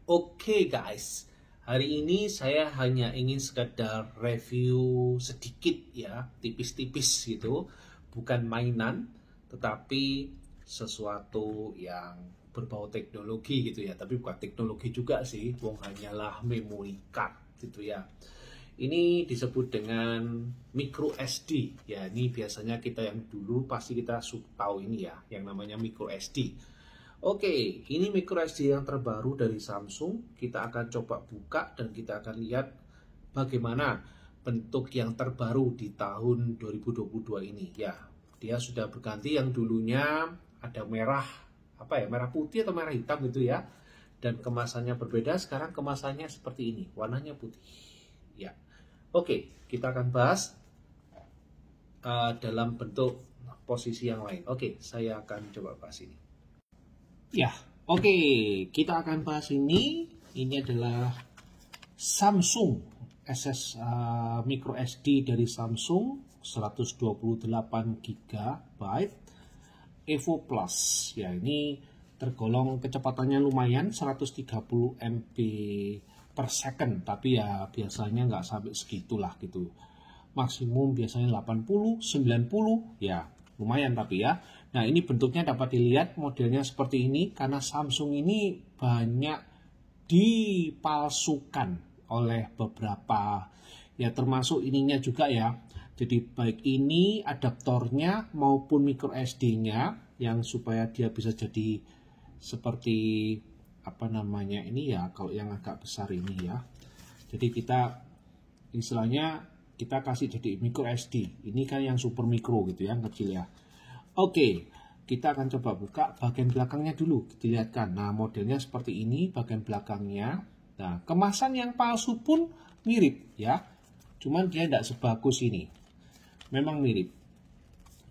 Oke guys, hari ini saya hanya ingin sekedar review sedikit ya, tipis-tipis gitu, bukan mainan, tetapi sesuatu yang berbau teknologi gitu ya, tapi bukan teknologi juga sih, wong hanyalah memory card gitu ya. Ini disebut dengan micro SD ya, ini biasanya kita yang dulu pasti kita tahu ini ya, yang namanya micro SD. Oke, ini micro SD yang terbaru dari Samsung. Kita akan coba buka dan kita akan lihat bagaimana bentuk yang terbaru di tahun 2022 ini. Ya, dia sudah berganti, yang dulunya ada merah, merah putih atau merah hitam gitu ya. Dan kemasannya berbeda, sekarang kemasannya seperti ini, warnanya putih. Ya, oke, kita akan bahas dalam bentuk posisi yang lain. Oke, saya akan coba bahas ini. Ya, oke, kita akan bahas ini. Ini adalah Samsung micro SD dari Samsung 128 GB Evo Plus. Ya, ini tergolong kecepatannya lumayan 130 MB per second, tapi ya biasanya nggak sampai segitulah gitu. Maksimum biasanya 80, 90, ya lumayan tapi ya. Nah, ini bentuknya dapat dilihat, modelnya seperti ini karena Samsung ini banyak dipalsukan oleh beberapa ya, termasuk ininya juga ya. Jadi baik ini adaptornya maupun micro SD-nya yang supaya dia bisa jadi seperti ini ya, kalau yang agak besar ini ya. Jadi kita istilahnya kita kasih jadi micro SD. Ini kan yang super mikro gitu ya, yang kecil ya. Oke, kita akan coba buka bagian belakangnya dulu, dilihatkan. Nah, modelnya seperti ini bagian belakangnya. Nah, kemasan yang palsu pun mirip ya, cuman dia tidak sebagus ini. Memang mirip.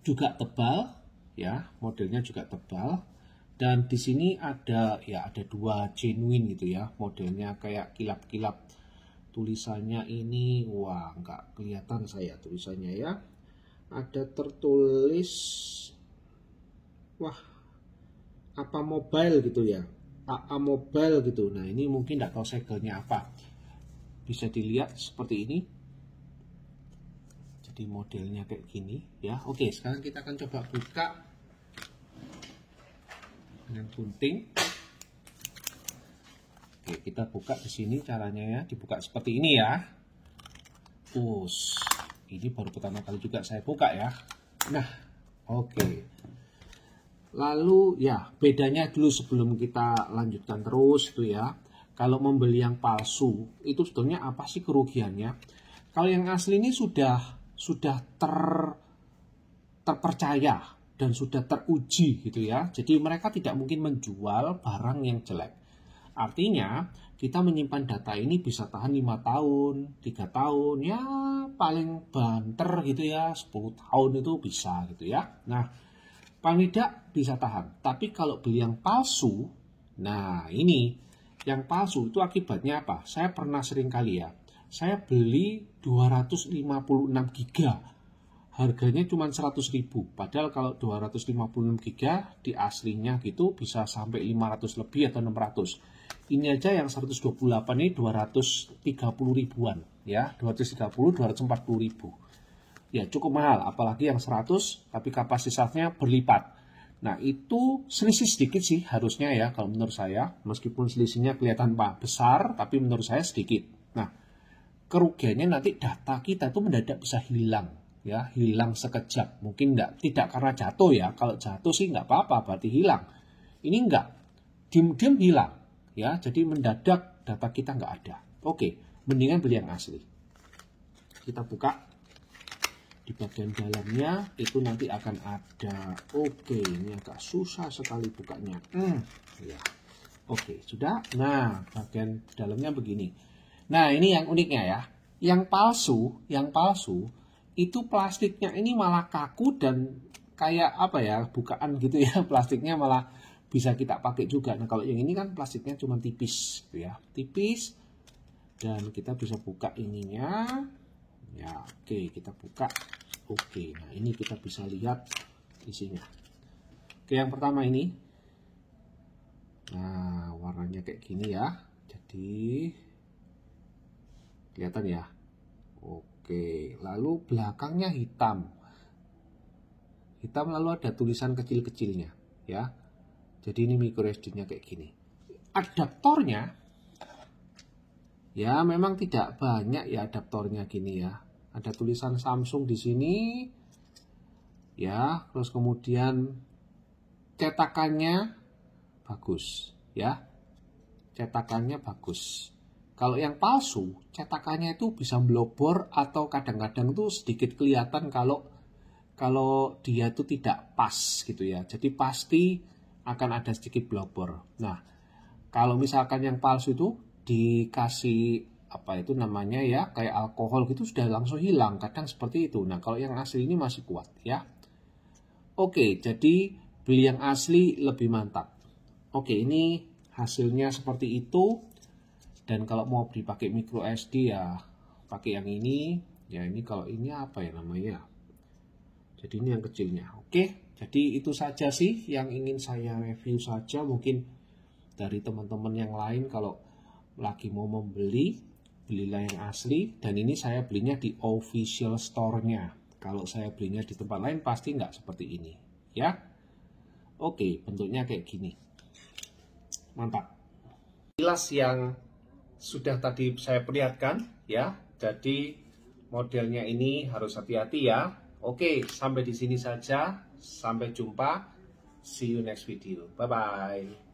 Juga tebal ya, modelnya juga tebal. Dan di sini ada dua genuine gitu ya, modelnya kayak kilap-kilap. Tulisannya ini, wah nggak kelihatan saya tulisannya ya. Ada tertulis, wah apa mobile gitu ya, AA mobile gitu. Nah, ini mungkin nggak tahu segelnya apa. Bisa dilihat seperti ini. Jadi modelnya kayak gini ya. Oke, sekarang kita akan coba buka dengan gunting. Oke, kita buka di sini caranya ya, dibuka seperti ini ya. Ini baru pertama kali juga saya buka ya. Nah, oke. Lalu ya, bedanya dulu sebelum kita lanjutkan terus itu ya. Kalau membeli yang palsu, itu sebetulnya apa sih kerugiannya? Kalau yang asli ini sudah terpercaya dan sudah teruji gitu ya. Jadi mereka tidak mungkin menjual barang yang jelek. Artinya kita menyimpan data ini bisa tahan 5 tahun, 3 tahun, ya paling banter gitu ya, 10 tahun itu bisa gitu ya. Nah, paling tidak bisa tahan. Tapi kalau beli yang palsu, nah ini yang palsu itu akibatnya apa? Saya pernah sering kali ya, saya beli 256 giga, harganya cuma 100.000. Padahal kalau 256 giga di aslinya gitu bisa sampai 500 lebih atau 600. Ini aja yang 128 ini 230 ribuan ya, 230, 240 ribu. Ya cukup mahal, apalagi yang 100 tapi kapasitasnya berlipat. Nah, itu selisih sedikit sih harusnya ya kalau menurut saya, meskipun selisihnya kelihatan besar tapi menurut saya sedikit. Nah, kerugiannya nanti data kita itu mendadak bisa hilang ya, hilang sekejap. Mungkin tidak karena jatuh ya, kalau jatuh sih nggak apa-apa berarti hilang. Ini enggak, diam-diam hilang ya, jadi mendadak data kita nggak ada. Oke, mendingan beli yang asli. Kita buka. Di bagian dalamnya itu nanti akan ada. Oke, ini agak susah sekali bukanya. Ya. Oke, sudah. Nah, bagian dalamnya begini. Nah, ini yang uniknya ya. Yang palsu itu plastiknya ini malah kaku dan kayak bukaan gitu ya. Plastiknya malah bisa kita pakai juga. Nah, kalau yang ini kan plastiknya cuma tipis gitu ya. Tipis. Dan kita bisa buka ininya. Ya, oke, kita buka. Oke, nah ini kita bisa lihat isinya. Oke, yang pertama ini. Nah, warnanya kayak gini ya. Di kelihatan ya. Oke, lalu belakangnya hitam. Hitam lalu ada tulisan kecil-kecilnya ya. Jadi ini micro SD-nya kayak gini. Adaptornya ya memang tidak banyak ya adaptornya gini ya. Ada tulisan Samsung di sini ya, terus kemudian cetakannya bagus ya. Cetakannya bagus. Kalau yang palsu, cetakannya itu bisa blobor atau kadang-kadang itu sedikit kelihatan kalau dia itu tidak pas gitu ya. Jadi pasti akan ada sedikit blobor. Nah, kalau misalkan yang palsu itu dikasih apa itu namanya ya, kayak alkohol gitu sudah langsung hilang. Kadang seperti itu. Nah, kalau yang asli ini masih kuat ya. Oke, jadi beli yang asli lebih mantap. Oke, ini hasilnya seperti itu. Dan kalau mau dipakai micro SD ya pakai yang ini. Ya ini kalau ini apa ya namanya. Jadi ini yang kecilnya. Oke, jadi itu saja sih yang ingin saya review saja. Mungkin dari teman-teman yang lain kalau lagi mau membeli, belilah yang asli. Dan ini saya belinya di official store-nya. Kalau saya belinya di tempat lain pasti nggak seperti ini. Ya, oke, bentuknya kayak gini. Mantap. Kilas yang sudah tadi saya perlihatkan ya. Jadi modelnya ini harus hati-hati ya. Oke, sampai di sini saja. Sampai jumpa. See you next video. Bye bye.